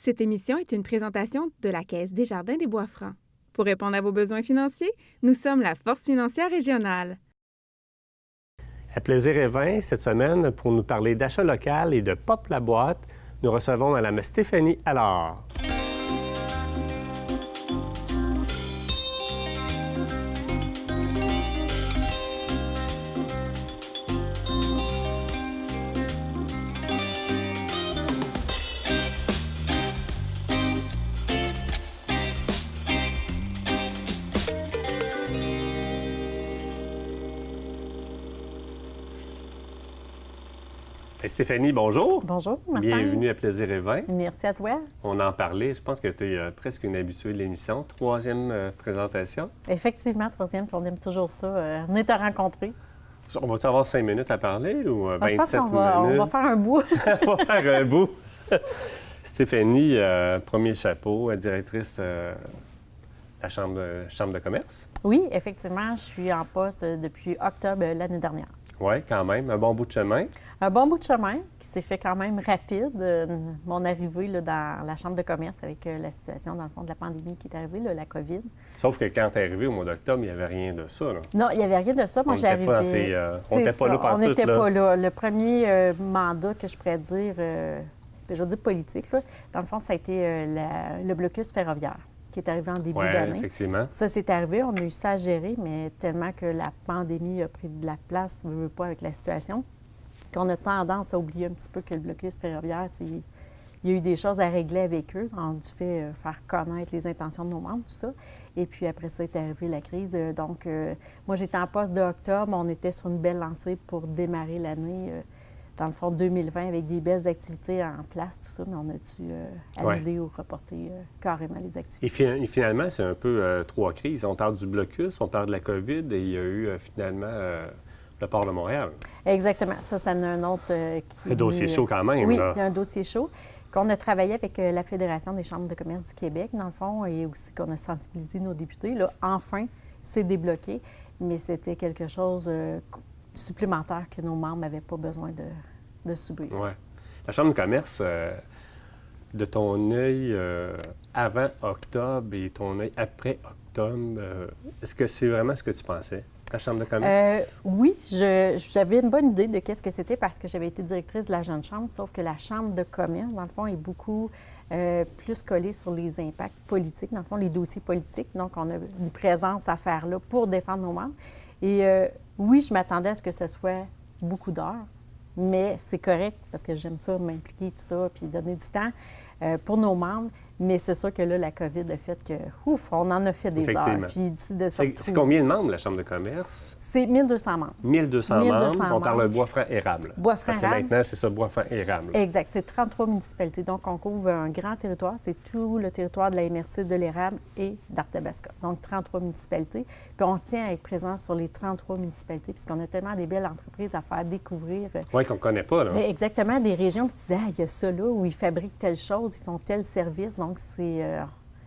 Cette émission est une présentation de la Caisse Desjardins des Bois-Francs. Pour répondre à vos besoins financiers, nous sommes la Force financière régionale. À Plaisir et Vin, cette semaine, pour nous parler d'achat local et de Pop la boîte, nous recevons Mme Stéphanie Allard. Stéphanie, bonjour. Bonjour, Martin. Bienvenue à Plaisir et Vin. Merci à toi. On en parlait, je pense que tu es presque une habituée de l'émission. Troisième présentation. Effectivement, troisième, puis on aime toujours ça. On est à rencontrer. On va-tu avoir 5 minutes à parler ou 27 minutes? Je pense qu'on va faire un bout. On va faire un bout. Stéphanie, premier chapeau, directrice de la Chambre de commerce. Oui, effectivement, je suis en poste depuis octobre l'année dernière. Oui, quand même. Un bon bout de chemin. Un bon bout de chemin qui s'est fait quand même rapide. Mon arrivée là, dans la Chambre de commerce avec la situation, dans le fond, de la pandémie qui est arrivée, là, la COVID. Sauf que quand tu es arrivé au mois d'octobre, il n'y avait rien de ça. Là. Non, il n'y avait rien de ça. Moi, j'arrivais... On n'était pas là pendant On n'était pas là. Le premier mandat que je pourrais dire, je veux dire politique, là, dans le fond, ça a été le blocus ferroviaire qui est arrivé en début d'année. Effectivement. Ça, c'est arrivé. On a eu ça à gérer, mais tellement que la pandémie a pris de la place, ne veut pas, avec la situation, qu'on a tendance à oublier un petit peu que le blocus ferroviaire, il y a eu des choses à régler avec eux. On a dû faire connaître les intentions de nos membres, tout ça. Et puis après ça est arrivée la crise. Donc, moi, j'étais en poste de octobre. On était sur une belle lancée pour démarrer l'année, dans le fond, 2020, avec des belles activités en place, tout ça. Mais on a dû annuler ou reporter carrément les activités. Et finalement, c'est un peu trois crises. On parle du blocus, on parle de la COVID et il y a eu finalement le port de Montréal. Exactement. Ça en a un autre qui... Un dossier chaud quand même. Oui, là. il y a un dossier chaud qu'on a travaillé avec la Fédération des chambres de commerce du Québec, dans le fond, et aussi qu'on a sensibilisé nos députés. Là, enfin, c'est débloqué, mais c'était quelque chose supplémentaire que nos membres n'avaient pas besoin de subir. Oui. La Chambre de commerce, de ton œil avant octobre et ton œil après octobre, est-ce que c'est vraiment ce que tu pensais, la Chambre de commerce? Oui, j'avais une bonne idée de qu'est-ce que c'était parce que j'avais été directrice de la Jeune Chambre, sauf que la Chambre de commerce, dans le fond, est beaucoup plus collée sur les impacts politiques, dans le fond, les dossiers politiques. Donc, on a une présence à faire là pour défendre nos membres. Et oui, je m'attendais à ce que ce soit beaucoup d'heures, mais c'est correct parce que j'aime ça, m'impliquer, tout ça, puis donner du temps pour nos membres. Mais c'est sûr que là, la COVID a fait que, on en a fait des heures. Puis c'est combien de membres, la Chambre de commerce? C'est 1200 membres. 1200 membres. On parle de Bois-Franc-Érable. Bois-Franc-Érable. Parce que maintenant, c'est ça, Bois-Franc-Érable. Exact. C'est 33 municipalités. Donc, on couvre un grand territoire. C'est tout le territoire de la MRC de l'Érable et d'Arthabasca. Donc, 33 municipalités. Puis, on tient à être présent sur les 33 municipalités puisqu'on a tellement des belles entreprises à faire découvrir. Oui, qu'on ne connaît pas, là. Exactement. Des régions qui disaient, il y a ça là où ils fabriquent telle chose, ils font tel service. Donc, c'est...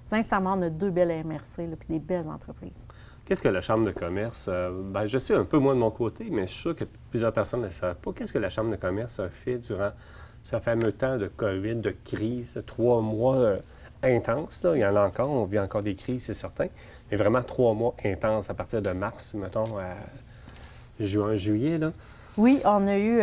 sincèrement, on a deux belles MRC là, puis des belles entreprises. Qu'est-ce que la Chambre de commerce... je sais un peu, moi, de mon côté, mais je suis sûr que plusieurs personnes ne le savent pas. Qu'est-ce que la Chambre de commerce a fait durant ce fameux temps de COVID, de crise, 3 mois intenses? Là. Il y en a encore, on vit encore des crises, c'est certain, mais vraiment 3 mois intenses à partir de mars, mettons, à juin, juillet, là. Oui, on a eu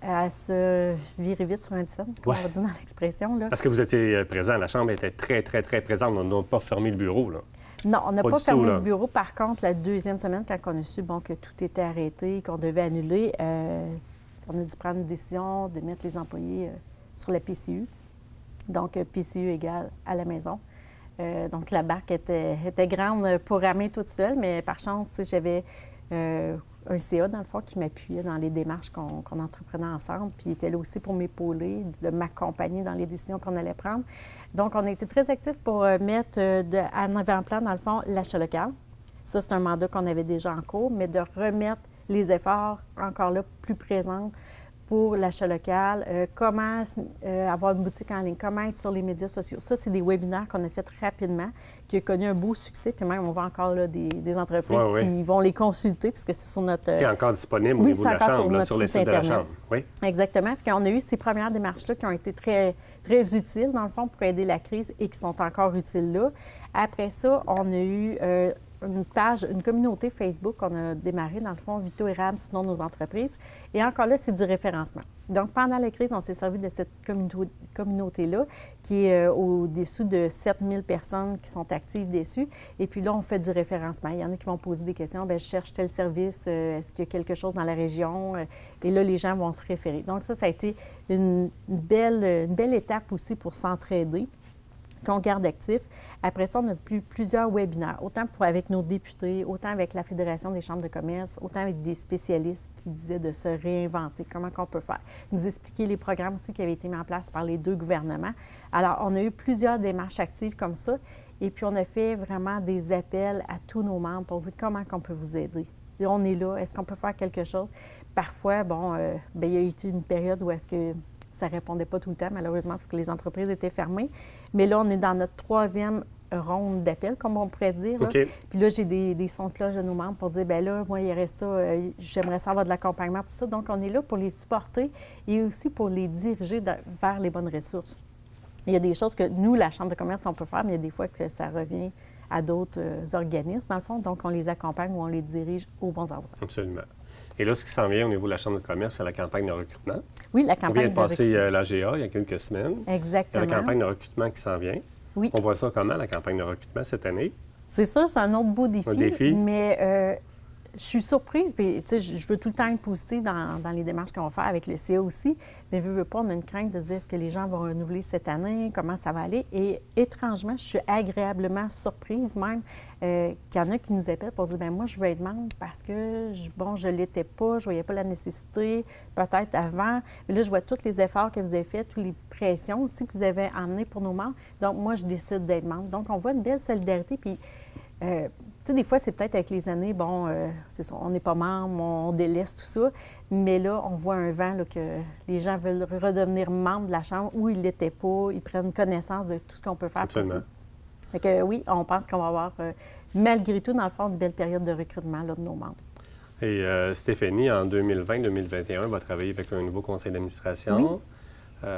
à se virer vite sur un dizaine, comme on va dire dans l'expression. Là. Parce que vous étiez présent, la Chambre était très, très, très présente. On n'a pas fermé le bureau, là. Non, on n'a pas fermé tout, le bureau. Par contre, la deuxième semaine, quand on a su que tout était arrêté, qu'on devait annuler, on a dû prendre une décision de mettre les employés sur la PCU. Donc, PCU égale à la maison. Donc, la barque était grande pour ramer toute seule, mais par chance, j'avais un CA, dans le fond, qui m'appuyait dans les démarches qu'on entreprenait ensemble, puis il était là aussi pour m'épauler, de m'accompagner dans les décisions qu'on allait prendre. Donc, on a été très actifs pour mettre en avant-plan, dans le fond, l'achat local. Ça, c'est un mandat qu'on avait déjà en cours, mais de remettre les efforts encore là plus présents pour l'achat local, comment avoir une boutique en ligne, comment être sur les médias sociaux. Ça, c'est des webinaires qu'on a fait rapidement, qui ont connu un beau succès. Puis même, on voit encore là, des entreprises qui vont les consulter, puisque c'est sur notre... C'est encore disponible au niveau de la Chambre, sur le site de la Chambre. Oui, exactement. Puis on a eu ces premières démarches-là qui ont été très, très utiles, dans le fond, pour aider la crise et qui sont encore utiles là. Après ça, on a eu une page, une communauté Facebook qu'on a démarrée, dans le fond, Vito et Ram, sinon nos entreprises. Et encore là, c'est du référencement. Donc, pendant la crise, on s'est servi de cette communauté-là, qui est au-dessous de 7000 personnes qui sont actives dessus. Et puis là, on fait du référencement. Il y en a qui vont poser des questions. Bien, je cherche tel service. Est-ce qu'il y a quelque chose dans la région? Et là, les gens vont se référer. Donc, ça a été une belle étape aussi pour s'entraider, qu'on garde actif. Après ça, on a plusieurs webinaires, autant avec nos députés, autant avec la Fédération des chambres de commerce, autant avec des spécialistes qui disaient de se réinventer, comment qu'on peut faire. Nous expliquer les programmes aussi qui avaient été mis en place par les 2 gouvernements. Alors, on a eu plusieurs démarches actives comme ça, et puis on a fait vraiment des appels à tous nos membres pour dire comment qu'on peut vous aider. Et on est là, est-ce qu'on peut faire quelque chose? Parfois, il y a eu une période où est-ce que ça ne répondait pas tout le temps, malheureusement, parce que les entreprises étaient fermées. Mais là, on est dans notre 3e ronde d'appel, comme on pourrait dire. Là. Okay. Puis là, j'ai des sons de cloche de nos membres pour dire, bien là, moi, il y aurait ça, j'aimerais ça avoir de l'accompagnement pour ça. Donc, on est là pour les supporter et aussi pour les diriger vers les bonnes ressources. Il y a des choses que nous, la Chambre de commerce, on peut faire, mais il y a des fois que ça revient à d'autres organismes, dans le fond. Donc, on les accompagne ou on les dirige aux bons endroits. Absolument. Et là, ce qui s'en vient au niveau de la Chambre de commerce, c'est la campagne de recrutement. Oui, la campagne de recrutement. On vient de passer l'AGA il y a quelques semaines. Exactement. Il y a la campagne de recrutement qui s'en vient. Oui. On voit ça comment, la campagne de recrutement, cette année? C'est sûr, c'est un autre beau défi. Un défi. Mais je suis surprise. Puis, tu sais, je veux tout le temps être positive dans les démarches qu'on va faire avec le CA aussi. Mais veux pas, on a une crainte de dire est-ce que les gens vont renouveler cette année, comment ça va aller. Et étrangement, je suis agréablement surprise même qu'il y en a qui nous appellent pour dire bien moi, je veux être membre parce que, je ne l'étais pas, je ne voyais pas la nécessité, peut-être avant. Mais là, je vois tous les efforts que vous avez faits, toutes les pressions aussi que vous avez emmenées pour nos membres. Donc, moi, je décide d'être membre. Donc, on voit une belle solidarité. Puis, tu sais, des fois, c'est peut-être avec les années, c'est ça, on n'est pas membre, on délaisse tout ça. Mais là, on voit un vent là, que les gens veulent redevenir membres de la Chambre où ils ne l'étaient pas, ils prennent connaissance de tout ce qu'on peut faire. Absolument. Fait que oui, on pense qu'on va avoir, malgré tout, dans le fond, une belle période de recrutement là, de nos membres. Et Stéphanie, en 2020-2021, va travailler avec un nouveau conseil d'administration. Oui.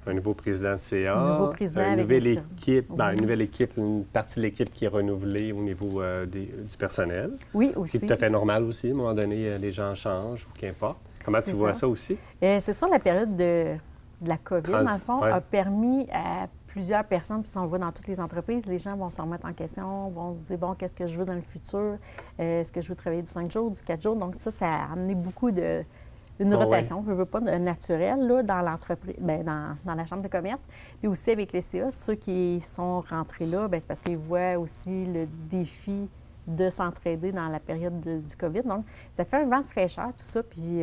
Un nouveau président de CA, un nouveau président une avec nouvelle équipe, oui. Une nouvelle équipe, une partie de l'équipe qui est renouvelée au niveau du personnel. Oui, aussi. C'est tout à fait normal aussi, à un moment donné, les gens changent ou qu'importe. Comment tu vois ça aussi? C'est sûr, la période de la COVID, dans le fond, a permis à plusieurs personnes, puis on le voit dans toutes les entreprises, les gens vont se remettre en question, vont se dire, bon, qu'est-ce que je veux dans le futur? Est-ce que je veux travailler du 5 jours, du 4 jours? Donc ça a amené beaucoup une rotation, je veux pas, naturelle là, dans l'entreprise, dans la Chambre de commerce. Puis aussi avec les CA, ceux qui sont rentrés là, c'est parce qu'ils voient aussi le défi de s'entraider dans la période du COVID. Donc, ça fait un vent de fraîcheur, tout ça. Puis,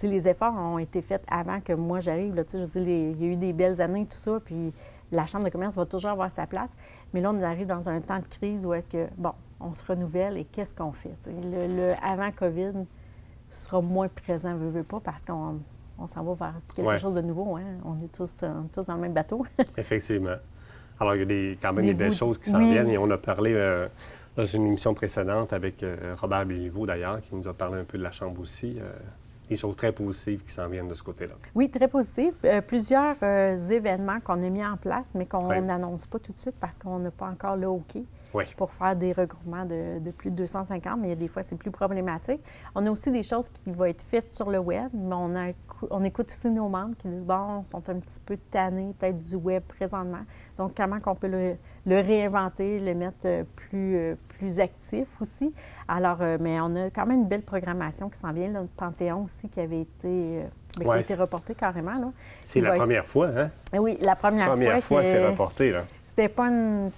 les efforts ont été faits avant que moi j'arrive. Là, je veux dire, il y a eu des belles années, tout ça. Puis, la Chambre de commerce va toujours avoir sa place. Mais là, on arrive dans un temps de crise où est-ce que, on se renouvelle et qu'est-ce qu'on fait? Le avant COVID sera moins présent, veut pas, parce qu'on s'en va vers quelque chose de nouveau. Hein? On est tous dans le même bateau. Effectivement. Alors, il y a quand même des belles choses qui s'en viennent. Et on a parlé dans une émission précédente avec Robert Béliveau, d'ailleurs, qui nous a parlé un peu de la Chambre aussi. Des choses très positives qui s'en viennent de ce côté-là. Oui, très positives. Plusieurs événements qu'on a mis en place, mais qu'on n'annonce pas tout de suite parce qu'on n'a pas encore le OK pour faire des regroupements de plus de 250, mais des fois, c'est plus problématique. On a aussi des choses qui vont être faites sur le web, mais on écoute aussi nos membres qui disent, bon, ils sont un petit peu tannés peut-être du web présentement. Donc, comment qu'on peut le réinventer, le mettre plus actif aussi. Alors, mais on a quand même une belle programmation qui s'en vient, là, le Panthéon aussi qui avait été, qui a été reporté carrément. Là, c'est la première fois, hein? Oui, la première fois c'est reporté, là. C'était pas une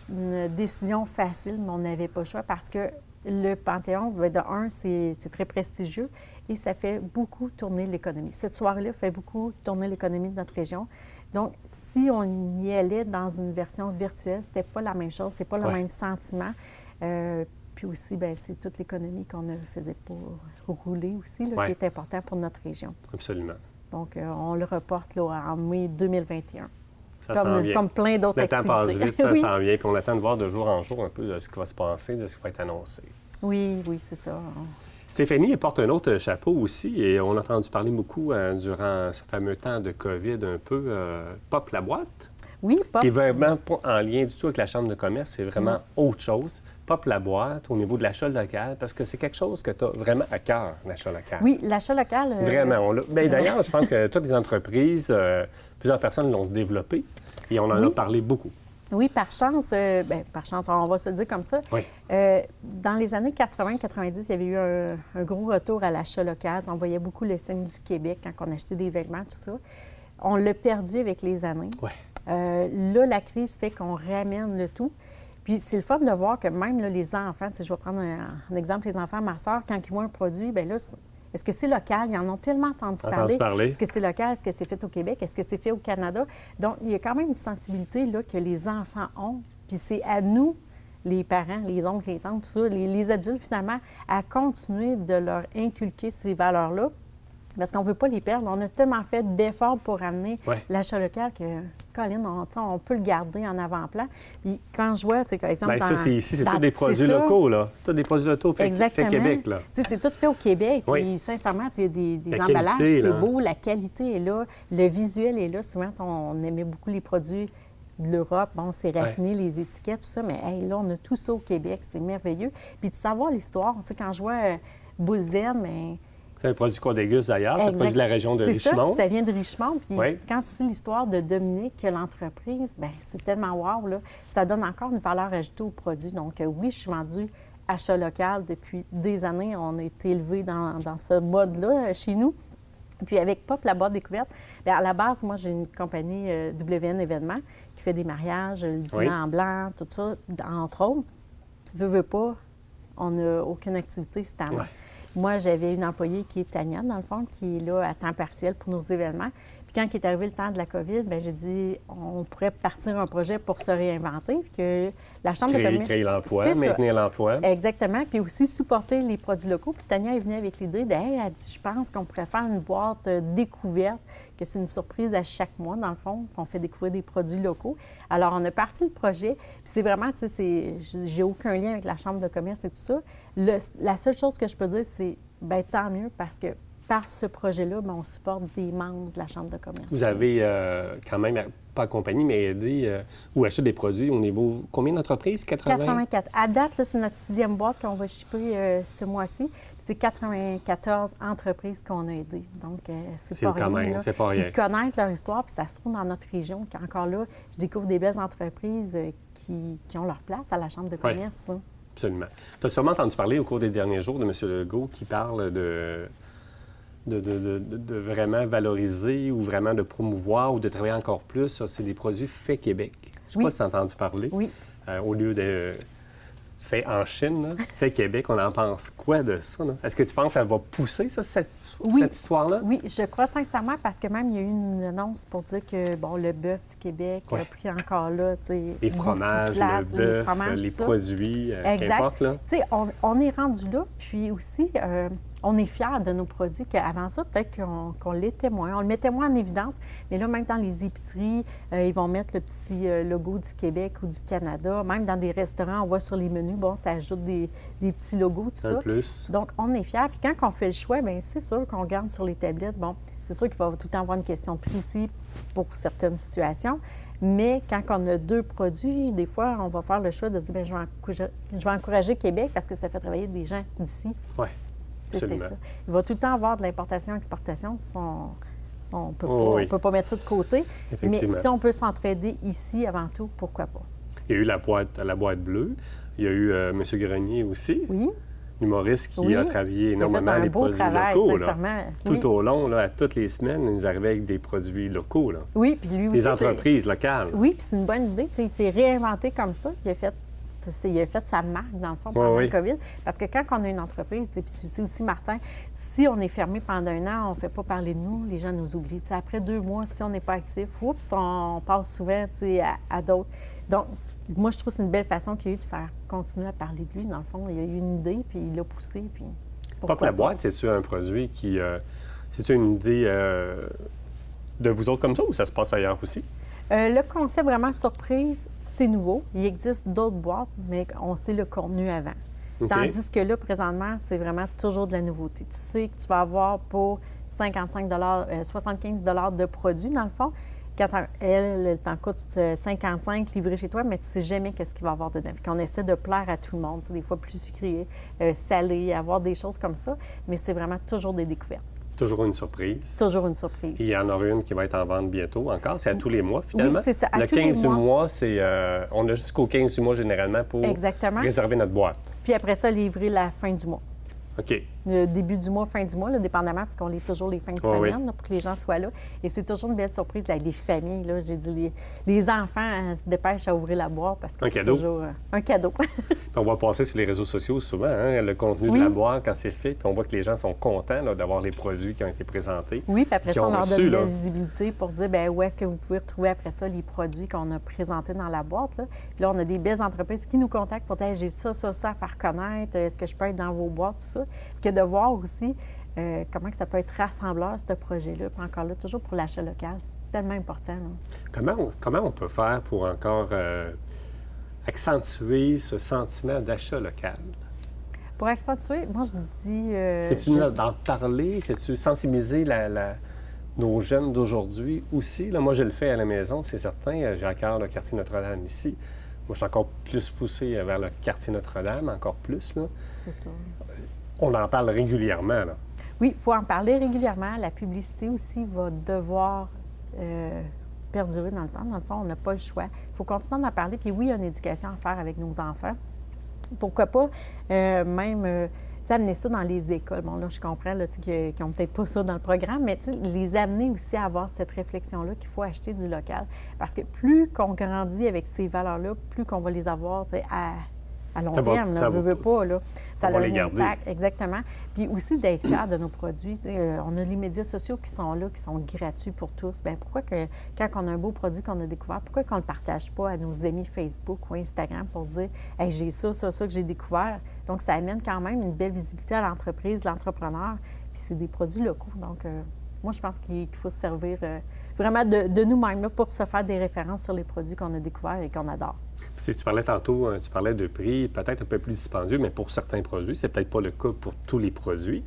décision facile, mais on n'avait pas le choix parce que le Panthéon, de un, c'est très prestigieux et ça fait beaucoup tourner l'économie. Cette soirée-là fait beaucoup tourner l'économie de notre région. Donc, si on y allait dans une version virtuelle, c'était pas la même chose, c'est pas le même sentiment. puis aussi, bien, c'est toute l'économie qu'on ne faisait pas rouler aussi, là, Ouais. qui est important pour notre région. Absolument. Donc, on le reporte là, en mai 2021. Ça s'en vient. Comme plein d'autres Le temps activités. passe vite, ça Oui. s'en vient. Puis on attend de voir de jour en jour un peu de ce qui va se passer, de ce qui va être annoncé. Oui, c'est ça. Stéphanie, elle porte un autre chapeau aussi, et on a entendu parler beaucoup durant ce fameux temps de COVID un peu. Pop la boîte, Oui, Pop. qui est vraiment pas en lien du tout avec la Chambre de commerce, c'est vraiment autre chose. Pop la boîte au niveau de l'achat local, parce que c'est quelque chose que tu as vraiment à cœur, l'achat local. Oui, l'achat local. Vraiment. D'ailleurs, je pense que toutes les entreprises, plusieurs personnes l'ont développé, et on en a parlé beaucoup. Oui, par chance, par chance, on va se le dire comme ça. Oui. Dans les années 80-90, il y avait eu un gros retour à l'achat local. On voyait beaucoup le signe du Québec quand on achetait des vêtements, tout ça. On l'a perdu avec les années. Oui. Là, la crise fait qu'on ramène le tout. Puis c'est le fun de voir que même là, les enfants, je vais prendre un exemple, les enfants, ma soeur, quand ils voient un produit, bien là, est-ce que c'est local? Ils en ont tellement entendu parler. Est-ce que c'est local? Est-ce que c'est fait au Québec? Est-ce que c'est fait au Canada? Donc, il y a quand même une sensibilité là, que les enfants ont. Puis c'est à nous, les parents, les oncles, les tantes, tout ça, les adultes, finalement, à continuer de leur inculquer ces valeurs-là. Parce qu'on ne veut pas les perdre. On a tellement fait d'efforts pour amener l'achat local que, Colin, on peut le garder en avant-plan. Puis quand je vois, par exemple... Bien, ça, c'est ici, c'est tous des produits locaux, là. Tous des produits locaux fait Québec, là. C'est tout fait au Québec. Oui. Puis, sincèrement, il y a des La emballages, qualité, c'est là. beau, la qualité est là, le visuel est là. Souvent, on aimait beaucoup les produits de l'Europe. Bon, c'est raffiné, les étiquettes, tout ça, mais hey, là, on a tout ça au Québec. C'est merveilleux. Puis de savoir l'histoire, quand je vois Bouzène, mais... C'est un produit qu'on déguste d'ailleurs, c'est un produit de la région de Richemont. C'est ça vient de Richemont. Puis Oui. quand tu sais l'histoire de Dominique, l'entreprise, bien, c'est tellement wow, là. Ça donne encore une valeur ajoutée au produit. Donc oui, je suis vendue achat local depuis des années. On a été élevés dans ce mode-là chez nous. Puis avec Pop, la boîte découverte, bien, à la base, moi, j'ai une compagnie WN Événements qui fait des mariages, le dîner en blanc, tout ça, entre autres. Veux pas, on n'a aucune activité cette année. Ouais. Moi, j'avais une employée qui est Tania, dans le fond, qui est là à temps partiel pour nos événements. Puis quand est arrivé le temps de la COVID, bien, j'ai dit on pourrait partir un projet pour se réinventer. Puis que la Chambre de commerce... Créer l'emploi, maintenir l'emploi. Exactement. Puis aussi supporter les produits locaux. Puis Tania est venue avec l'idée elle a dit, je pense qu'on pourrait faire une boîte découverte, que c'est une surprise à chaque mois, dans le fond, qu'on fait découvrir des produits locaux. Alors, on a parti le projet. Puis c'est vraiment, tu sais, j'ai aucun lien avec la Chambre de commerce et tout ça. La seule chose que je peux dire, c'est, bien, tant mieux, parce que par ce projet-là, bien, on supporte des membres de la Chambre de commerce. Vous avez quand même, pas accompagné, mais aidé ou acheté des produits au niveau... Combien d'entreprises? 84. À date, là, c'est notre 6e boîte qu'on va shipper ce mois-ci. Puis c'est 94 entreprises qu'on a aidées. Donc, c'est pas quand rien. même, là. c'est pas rien. Puis de connaître leur histoire, puis ça se trouve dans notre région. Encore là, je découvre des belles entreprises qui ont leur place à la Chambre de commerce. Là. Absolument. Tu as sûrement entendu parler au cours des derniers jours de M. Legault qui parle de vraiment valoriser ou vraiment de promouvoir ou de travailler encore plus. Ça, c'est des produits faits Québec. Je ne sais pas si tu as entendu parler. Oui. Au lieu de fait en Chine, là, fait Québec, on en pense quoi de ça? Là? Est-ce que tu penses que ça va pousser, ça, cette histoire-là? Oui, je crois sincèrement parce que même il y a eu une annonce pour dire que, bon, le bœuf du Québec a pris encore là, tu sais... Les fromages, place, le bœuf, les ça. produits, exact. qu'importe, là. Tu sais, on est rendu là, puis aussi... on est fiers de nos produits, qu'avant ça, peut-être qu'on l'était moins. On le mettait moins en évidence, mais là, même dans les épiceries, ils vont mettre le petit logo du Québec ou du Canada. Même dans des restaurants, on voit sur les menus, bon, ça ajoute des petits logos, tout ça. Plus. Donc, on est fiers. Puis quand on fait le choix, bien, c'est sûr qu'on regarde sur les tablettes. Bon, c'est sûr qu'il va tout le temps avoir une question de prix ici pour certaines situations. Mais quand on a 2 produits, des fois, on va faire le choix de dire, bien, je vais encourager Québec parce que ça fait travailler des gens d'ici. Oui. C'était ça. Il va tout le temps avoir de l'importation-exportation. On ne peut pas mettre ça de côté. Mais si on peut s'entraider ici, avant tout, pourquoi pas? Il y a eu la boîte bleue. Il y a eu M. Grenier aussi. Oui. L'humoriste qui a travaillé énormément les produits locaux. Là. Tout au long, là, toutes les semaines, il nous arrivait avec des produits locaux. Là. Oui, puis lui aussi. Des entreprises locales. Oui, puis c'est une bonne idée. Il s'est réinventé comme ça. Il a fait sa marque, dans le fond, pendant le COVID. Parce que quand on a une entreprise, puis tu sais aussi, Martin, si on est fermé pendant 1 an, on ne fait pas parler de nous, les gens nous oublient. T'sais, après 2 mois, si on n'est pas actif, on passe souvent à d'autres. Donc, moi, je trouve que c'est une belle façon qu'il y a eu de faire continuer à parler de lui. Dans le fond, il a eu une idée, puis il l'a poussé, puis Pop la boîte, c'est-tu un produit qui... c'est-tu une idée de vous autres comme ça ou ça se passe ailleurs aussi? Le concept vraiment surprise, c'est nouveau. Il existe d'autres boîtes, mais on sait le contenu avant. OK. Tandis que là, présentement, c'est vraiment toujours de la nouveauté. Tu sais que tu vas avoir pour 75 de produits, dans le fond. Quand elle t'en coûte 55 livrés chez toi, mais tu ne sais jamais qu'est-ce qu'il va y avoir dedans. Puis qu'on essaie de plaire à tout le monde, des fois plus sucré, salé, avoir des choses comme ça. Mais c'est vraiment toujours des découvertes. Toujours une surprise. Toujours une surprise. Il y en aura une qui va être en vente bientôt encore. C'est à tous les mois, finalement. Oui, c'est ça. Le 15 du mois, c'est... on a jusqu'au 15 du mois, généralement, pour Exactement. réserver notre boîte. Puis après ça, livrer la fin du mois. OK. Le début du mois, fin du mois, là, dépendamment, parce qu'on livre toujours les fins de semaine là, pour que les gens soient là. Et c'est toujours une belle surprise. Là, les familles, là, j'ai dit, les enfants se dépêchent à ouvrir la boîte parce que c'est toujours un cadeau. On va passer sur les réseaux sociaux souvent, hein, le contenu de la boîte quand c'est fait, puis on voit que les gens sont contents là, d'avoir les produits qui ont été présentés. Oui, puis après ça, on leur donne de la là. visibilité pour dire bien, où est-ce que vous pouvez retrouver après ça les produits qu'on a présentés dans la boîte. Là. Puis là, on a des belles entreprises qui nous contactent pour dire hey, j'ai ça à faire connaître, est-ce que je peux être dans vos boîtes, tout ça. Puis que de voir aussi comment que ça peut être rassembleur, ce projet-là. Puis encore là, toujours pour l'achat local, c'est tellement important. Là. Comment on peut faire pour encore accentuer ce sentiment d'achat local? Pour accentuer, moi, je dis... C'est-tu d'en parler? C'est-tu sensibiliser nos jeunes d'aujourd'hui aussi? Là, moi, je le fais à la maison, c'est certain. J'ai à cœur le quartier Notre-Dame ici. Moi, je suis encore plus poussé vers le quartier Notre-Dame, encore plus. Là. C'est ça. On en parle régulièrement, là. Oui, il faut en parler régulièrement. La publicité aussi va devoir perdurer dans le temps. Dans le fond, on n'a pas le choix. Il faut continuer d'en parler. Puis oui, il y a une éducation à faire avec nos enfants. Pourquoi pas même amener ça dans les écoles. Bon, là, je comprends qu'ils n'ont peut-être pas ça dans le programme, mais les amener aussi à avoir cette réflexion-là qu'il faut acheter du local. Parce que plus qu'on grandit avec ces valeurs-là, plus qu'on va les avoir à long terme, ne veut pas, là. Ça a un impact, exactement. Puis aussi d'être fier de nos produits. On a les médias sociaux qui sont là, qui sont gratuits pour tous. Bien, pourquoi que quand on a un beau produit qu'on a découvert, pourquoi qu'on ne le partage pas à nos amis Facebook ou Instagram pour dire « Hey, j'ai ça que j'ai découvert ». Donc, ça amène quand même une belle visibilité à l'entreprise, l'entrepreneur. Puis c'est des produits locaux. Donc, moi, je pense qu'il faut se servir vraiment de nous-mêmes là, pour se faire des références sur les produits qu'on a découverts et qu'on adore. Tu parlais tantôt, tu parlais de prix peut-être un peu plus dispendieux, mais pour certains produits, c'est peut-être pas le cas pour tous les produits.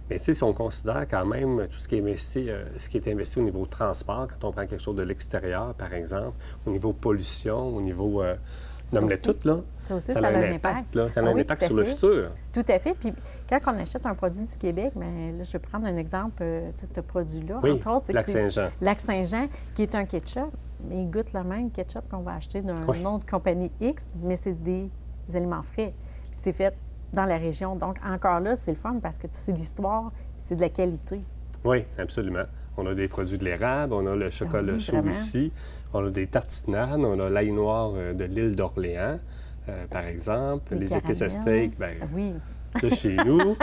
Mais tu sais, si on considère quand même tout ce qui est investi, au niveau transport, quand on prend quelque chose de l'extérieur, par exemple, au niveau pollution, au niveau... nomme-les toutes, là. Ça aussi, ça a un impact. Là. Ça a un impact sur le futur. Tout à fait. Puis quand on achète un produit du Québec, bien, là, je vais prendre un exemple, ce produit-là, entre autres. Lac-Saint-Jean. Lac-Saint-Jean, qui est un ketchup, mais il goûte le même ketchup qu'on va acheter d'une autre compagnie X, mais c'est des aliments frais. Puis c'est fait dans la région. Donc, encore là, c'est le fun parce que tu sais l'histoire, puis c'est de la qualité. Oui, absolument. On a des produits de l'érable, on a le chocolat chaud vraiment. Ici, on a des tartinades, on a l'ail noir de l'île d'Orléans, par exemple, les épices à steak, de chez nous.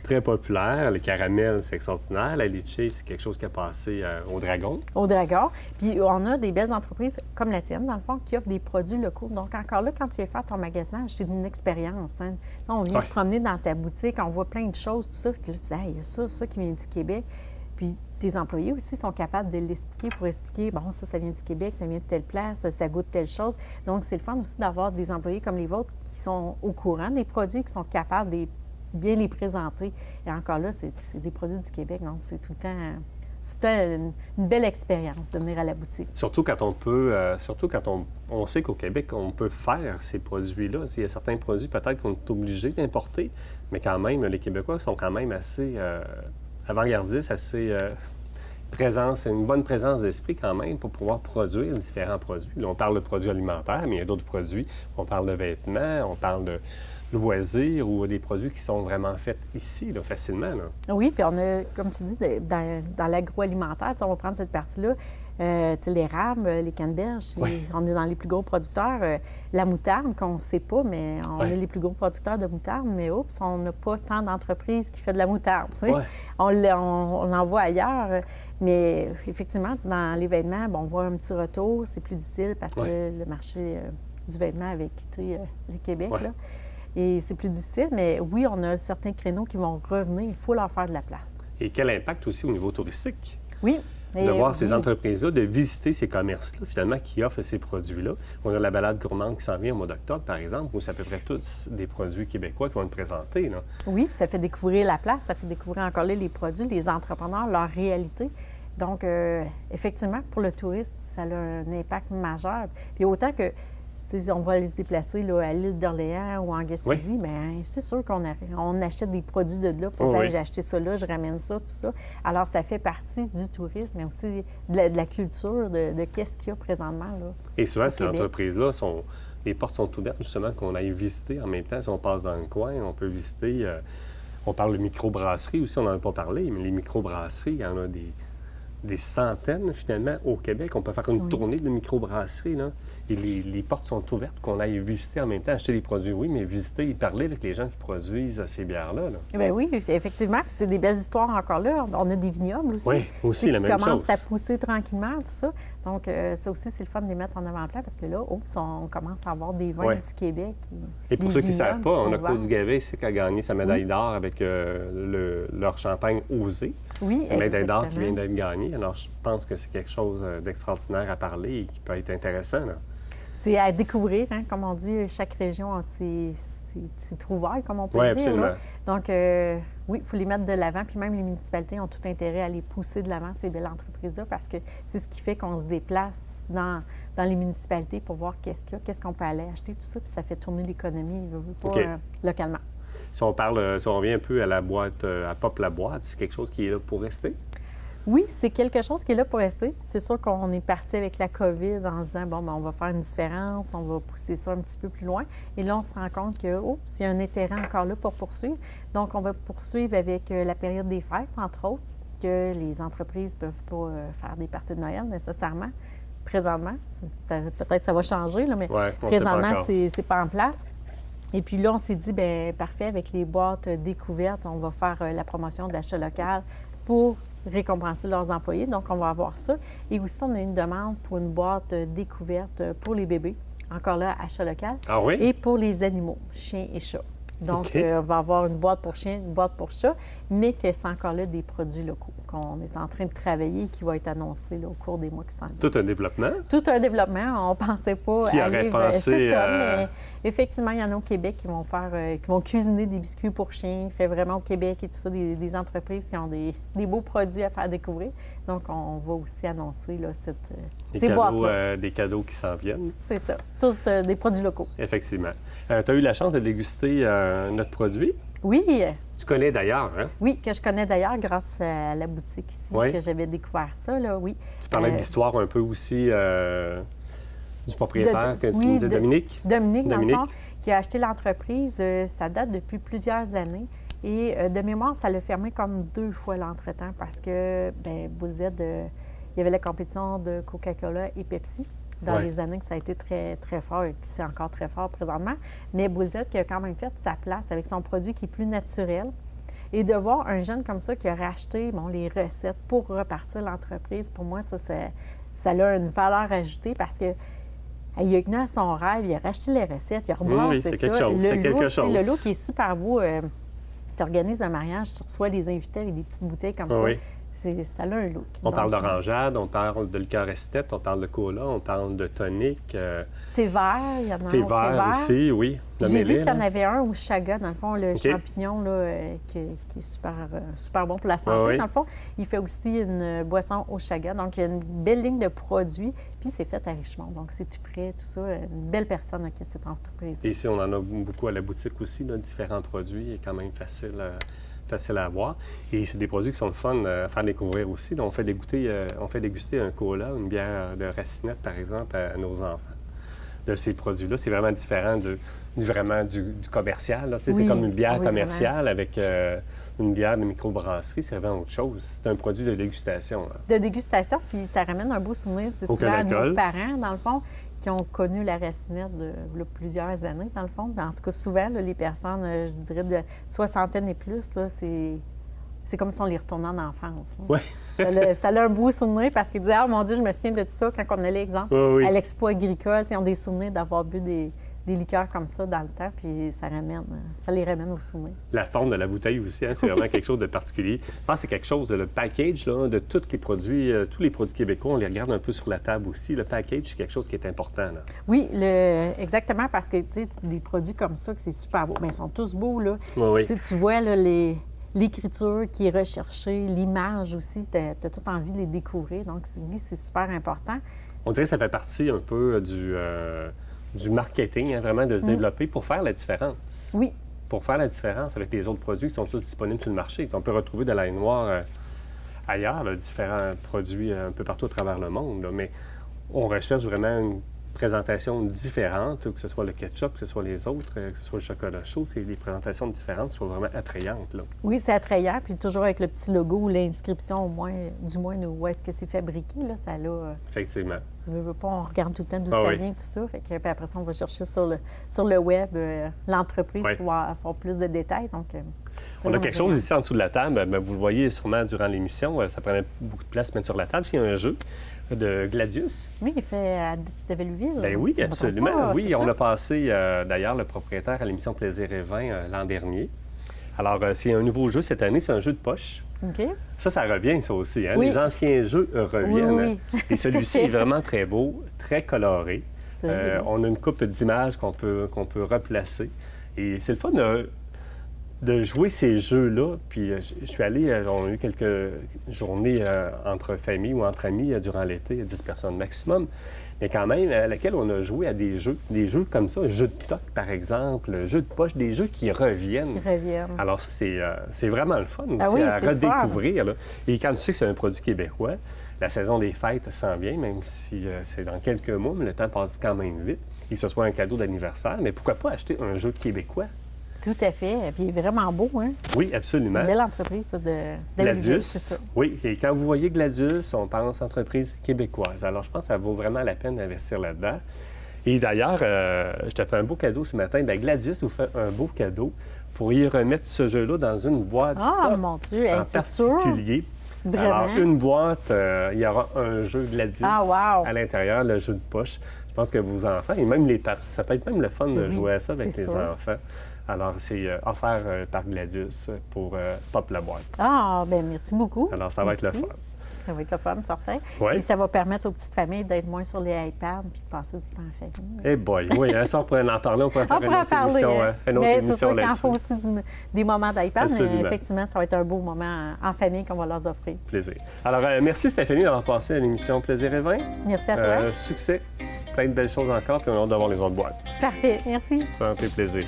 Très populaire. Les caramels, c'est extraordinaire. La litchi, c'est quelque chose qui a passé au Dragon. Au Dragon. Puis on a des belles entreprises comme la tienne, dans le fond, qui offrent des produits locaux. Donc encore là, quand tu viens faire ton magasinage, c'est une expérience. Hein? On vient se promener dans ta boutique, on voit plein de choses, tout ça. Puis là, tu dis, il y a ça qui vient du Québec. Puis tes employés aussi sont capables de l'expliquer pour expliquer, bon, ça vient du Québec, ça vient de telle place, ça goûte telle chose. Donc, c'est le fun aussi d'avoir des employés comme les vôtres qui sont au courant des produits, qui sont capables de bien les présenter. Et encore là, c'est des produits du Québec, donc c'est tout le temps... C'est une belle expérience de venir à la boutique. Surtout quand on peut, on sait qu'au Québec, on peut faire ces produits-là. Il y a certains produits peut-être qu'on est obligé d'importer, mais quand même, les Québécois sont quand même assez avant-gardistes, assez une bonne présence d'esprit quand même pour pouvoir produire différents produits. Là, on parle de produits alimentaires, mais il y a d'autres produits. On parle de vêtements, on parle de loisirs ou des produits qui sont vraiment faits ici, là, facilement. Là. Oui, puis on a, comme tu dis, dans l'agroalimentaire, on va prendre cette partie-là, l'érable, les canneberges, on est dans les plus gros producteurs. La moutarde, qu'on ne sait pas, mais on est les plus gros producteurs de moutarde, mais oups, on n'a pas tant d'entreprises qui font de la moutarde. On l'envoie ailleurs, mais effectivement, dans l'événement, on voit un petit retour, c'est plus difficile parce que le marché... du vêtement avait quitté le Québec. Ouais. Là. Et c'est plus difficile, mais oui, on a certains créneaux qui vont revenir. Il faut leur faire de la place. Et quel impact aussi au niveau touristique? Oui. De voir ces oui. entreprises-là, de visiter ces commerces-là, finalement, qui offrent ces produits-là. On a la balade gourmande qui s'en vient au mois d'octobre, par exemple, où c'est à peu près tous des produits québécois qui vont être présentés. Là. Oui, puis ça fait découvrir la place, ça fait découvrir encore là les produits, les entrepreneurs, leur réalité. Donc, effectivement, pour le touriste, ça a un impact majeur. Puis autant que, tu sais, on va aller se déplacer là, à l'île d'Orléans ou en Gaspésie, bien, c'est sûr on achète des produits de là pour dire oui. j'ai acheté ça là, je ramène ça, tout ça. Alors, ça fait partie du tourisme, mais aussi de la culture, de qu'est-ce qu'il y a présentement. Là, Et souvent, au ces Québec. entreprises-là, les portes sont ouvertes, justement, qu'on aille visiter en même temps. Si on passe dans le coin, on peut visiter. On parle de microbrasserie aussi, on n'en a pas parlé, mais les microbrasseries, il y en a des centaines, finalement, au Québec. On peut faire une tournée de microbrasserie, là. Et les portes sont ouvertes, qu'on aille visiter en même temps, acheter des produits, oui, mais visiter et parler avec les gens qui produisent ces bières-là. Là. Bien oui, effectivement. Puis c'est des belles histoires encore là. On a des vignobles aussi. Oui, aussi, qui la même chose. commencent à pousser tranquillement, tout ça. Donc, ça aussi, c'est le fun de les mettre en avant-plan parce que là, on commence à avoir des vins du Québec. Et pour ceux qui ne savent pas, on a Côte Côte du Gavet ici qui a gagné sa médaille d'or avec leur champagne Osé. Oui, La médaille d'or qui exactement. vient d'être gagnée. Alors, je pense que c'est quelque chose d'extraordinaire à parler et qui peut être intéressant. Là. C'est à découvrir, hein, comme on dit, chaque région a ses trouvailles, comme on peut Oui, dire. absolument. Là. Donc, oui, il faut les mettre de l'avant. Puis même les municipalités ont tout intérêt à les pousser de l'avant, ces belles entreprises-là, parce que c'est ce qui fait qu'on se déplace dans les municipalités pour voir qu'est-ce qu'il y a, qu'est-ce qu'on peut aller acheter, tout ça. Puis ça fait tourner l'économie, pas localement. Si on revient un peu à la boîte, à Pop la boîte, c'est quelque chose qui est là pour rester? Oui, c'est quelque chose qui est là pour rester. C'est sûr qu'on est parti avec la COVID en se disant, bon, bien, on va faire une différence, on va pousser ça un petit peu plus loin. Et là, on se rend compte que, s'il y a un intérêt encore là pour poursuivre. Donc, on va poursuivre avec la période des fêtes, entre autres, que les entreprises ne peuvent pas faire des parties de Noël nécessairement. Présentement, peut-être ça va changer, là, mais présentement, c'est pas en place. Et puis là, on s'est dit, bien, parfait, avec les boîtes découvertes, on va faire la promotion d'achat local pour récompenser leurs employés. Donc, on va avoir ça. Et aussi, on a une demande pour une boîte découverte pour les bébés. Encore là, achat local. Ah oui? Et pour les animaux, chiens et chats. Donc, on va avoir une boîte pour chiens, une boîte pour chats, mais que c'est encore là des produits locaux qu'on est en train de travailler et qui va être annoncé là, au cours des mois qui s'en viennent. Tout un développement. Tout un développement. On ne pensait pas Qui aller aurait pensé, c'est ça, mais effectivement, il y en a au Québec qui vont qui vont cuisiner des biscuits pour chiens. Fait vraiment au Québec et tout ça, des entreprises qui ont des beaux produits à faire découvrir. Donc, on va aussi annoncer là, ces boîtes-là. Des cadeaux qui s'en viennent. C'est ça. Tous des produits locaux. Effectivement. Tu as eu la chance de déguster notre produit. Oui. Tu connais d'ailleurs, hein? Oui, que je connais d'ailleurs grâce à la boutique ici, que j'avais découvert ça, là, oui. Tu parlais de l'histoire un peu aussi du propriétaire que tu me disais, Dominique. Dominique, dans le fond, qui a acheté l'entreprise. Ça date depuis plusieurs années. Et de mémoire, ça l'a fermé comme 2 fois l'entretemps parce que, bien, Bouzette, il y avait la compétition de Coca-Cola et Pepsi. Dans les années que ça a été très, très fort et que c'est encore très fort présentement. Mais Bouzette qui a quand même fait sa place avec son produit qui est plus naturel. Et de voir un jeune comme ça qui a racheté les recettes pour repartir l'entreprise, pour moi, ça a une valeur ajoutée parce que il a tenu à son rêve, il a racheté les recettes, il a rebrassé ça. C'est quelque chose. Le look est super beau. Tu organises un mariage, tu reçois des invités avec des petites bouteilles comme ça. Ça a un look. On parle d'orangeade, on parle de liqueur esthète, on parle de cola, on parle de tonique. Thé vert, il y en a un. Thé vert aussi, oui. J'ai vu qu'il y en avait un au chaga, dans le fond, le champignon là, qui est super bon pour la santé. Dans le fond, il fait aussi une boisson au chaga. Donc, il y a une belle ligne de produits, puis c'est fait à Richemont. Donc, c'est tout prêt, tout ça. Une belle personne qui a cette entreprise. Et ici, on en a beaucoup à la boutique aussi, là, différents produits. Il est quand même facile à avoir. Et c'est des produits qui sont le fun à faire découvrir aussi. Donc, on fait déguster un cola, une bière de racinette, par exemple, à nos enfants. De ces produits-là. C'est vraiment différent du commercial. C'est comme une bière commerciale avec une bière de microbrasserie. C'est vraiment autre chose. C'est un produit de dégustation. Là. De dégustation, puis ça ramène un beau souvenir. C'est souvent à nos parents, dans le fond, qui ont connu la racinette de plusieurs années, dans le fond. En tout cas, souvent, là, les personnes, je dirais, de soixantaine et plus, là, c'est comme si on les retournait en enfance. Hein. Oui. Ça a un beau souvenir parce qu'ils disaient « Ah, mon Dieu, je me souviens de tout ça quand on allait, exemple, Oui. à l'expo agricole. Ils ont des souvenirs d'avoir bu des liqueurs comme ça dans le temps, puis ça les ramène aux souvenirs. La forme de la bouteille aussi, hein, c'est vraiment quelque chose de particulier. Je pense que c'est quelque chose, le package là, de tous les produits québécois, on les regarde un peu sur la table aussi. Le package, c'est quelque chose qui est important. Là. Oui, exactement, parce que, tu sais, des produits comme ça, que c'est super beau. Bien, ils sont tous beaux, là. Oui. Tu vois, là, l'écriture qui est recherchée, l'image aussi, tu as tout envie de les découvrir. Donc, oui, c'est super important. On dirait que ça fait partie un peu du marketing, hein, vraiment, de se développer pour faire la différence. Oui. Pour faire la différence avec les autres produits qui sont tous disponibles sur le marché. On peut retrouver de l'ail noir ailleurs, là, différents produits un peu partout à travers le monde. Là, mais on recherche vraiment une présentation différente, que ce soit le ketchup, que ce soit les autres, que ce soit le chocolat chaud. C'est des présentations différentes qui soient vraiment attrayantes. Là. Oui, c'est attrayant. Puis toujours avec le petit logo ou l'inscription, du moins, où est-ce que c'est fabriqué. Là, ça l'a... Effectivement. Tu veux pas, on regarde tout le temps d'où ça vient, tout ça. Fait que, puis après ça, on va chercher sur le web l'entreprise pour avoir plus de détails. Donc, on a quelque chose ici en dessous de la table. Bien, vous le voyez sûrement durant l'émission. Ça prenait beaucoup de place de mettre sur la table. C'est un jeu de Gladius. Oui, il fait à Belleville. Bien oui, absolument. Pas, oui, on a passé d'ailleurs le propriétaire à l'émission Plaisir et Vin l'an dernier. Alors, c'est un nouveau jeu cette année. C'est un jeu de poche. OK. Ça revient, ça aussi. Hein? Oui. Les anciens jeux reviennent. Oui. Et celui-ci est vraiment très beau, très coloré. On a une couple d'images qu'on peut replacer. Et c'est le fun de jouer ces jeux-là. Puis je suis allé, on a eu quelques journées entre familles ou entre amis durant l'été, 10 personnes maximum. Mais quand même, à laquelle on a joué à des jeux comme ça, jeux de toc, par exemple, jeux de poche, des jeux qui reviennent. Alors ça, c'est vraiment le fun aussi à redécouvrir. Là. Et quand tu sais que c'est un produit québécois, la saison des fêtes s'en vient, même si c'est dans quelques mois, mais le temps passe quand même vite. Et que ce soit un cadeau d'anniversaire, mais pourquoi pas acheter un jeu québécois? Tout à fait. Et puis, il est vraiment beau, hein? Oui, absolument. Une belle entreprise, ça, de Gladius, c'est ça. Oui. Et quand vous voyez Gladius, on pense entreprise québécoise. Alors, je pense que ça vaut vraiment la peine d'investir là-dedans. Et d'ailleurs, je te fais un beau cadeau ce matin. Bien, Gladius vous fait un beau cadeau pour y remettre ce jeu-là dans une boîte. Ah, mon Dieu, en particulier. Sûr. Vraiment? Alors, une boîte, il y aura un jeu Gladius à l'intérieur, le jeu de poche. Je pense que vos enfants, et même les parents, ça peut être même le fun de jouer à ça avec les enfants. Alors, c'est offert par Gladius pour Pop la boîte. Ah, bien, merci beaucoup. Alors, ça va être le fun. Ça va être le fun, certain. Oui. Et ça va permettre aux petites familles d'être moins sur les iPads puis de passer du temps en famille. Eh boy, oui, ça, on pourrait en parler. On pourrait faire une autre Mais émission c'est sûr là-dessus. qu'il en faut aussi des moments d'iPad, Absolument. mais effectivement, ça va être un beau moment en famille qu'on va leur offrir. Plaisir. Alors, merci Stéphanie d'avoir passé à l'émission Plaisir et Vin. Merci à toi. Succès, plein de belles choses encore, puis on a hâte d'avoir les autres boîtes. Parfait, merci. Ça m'a fait plaisir.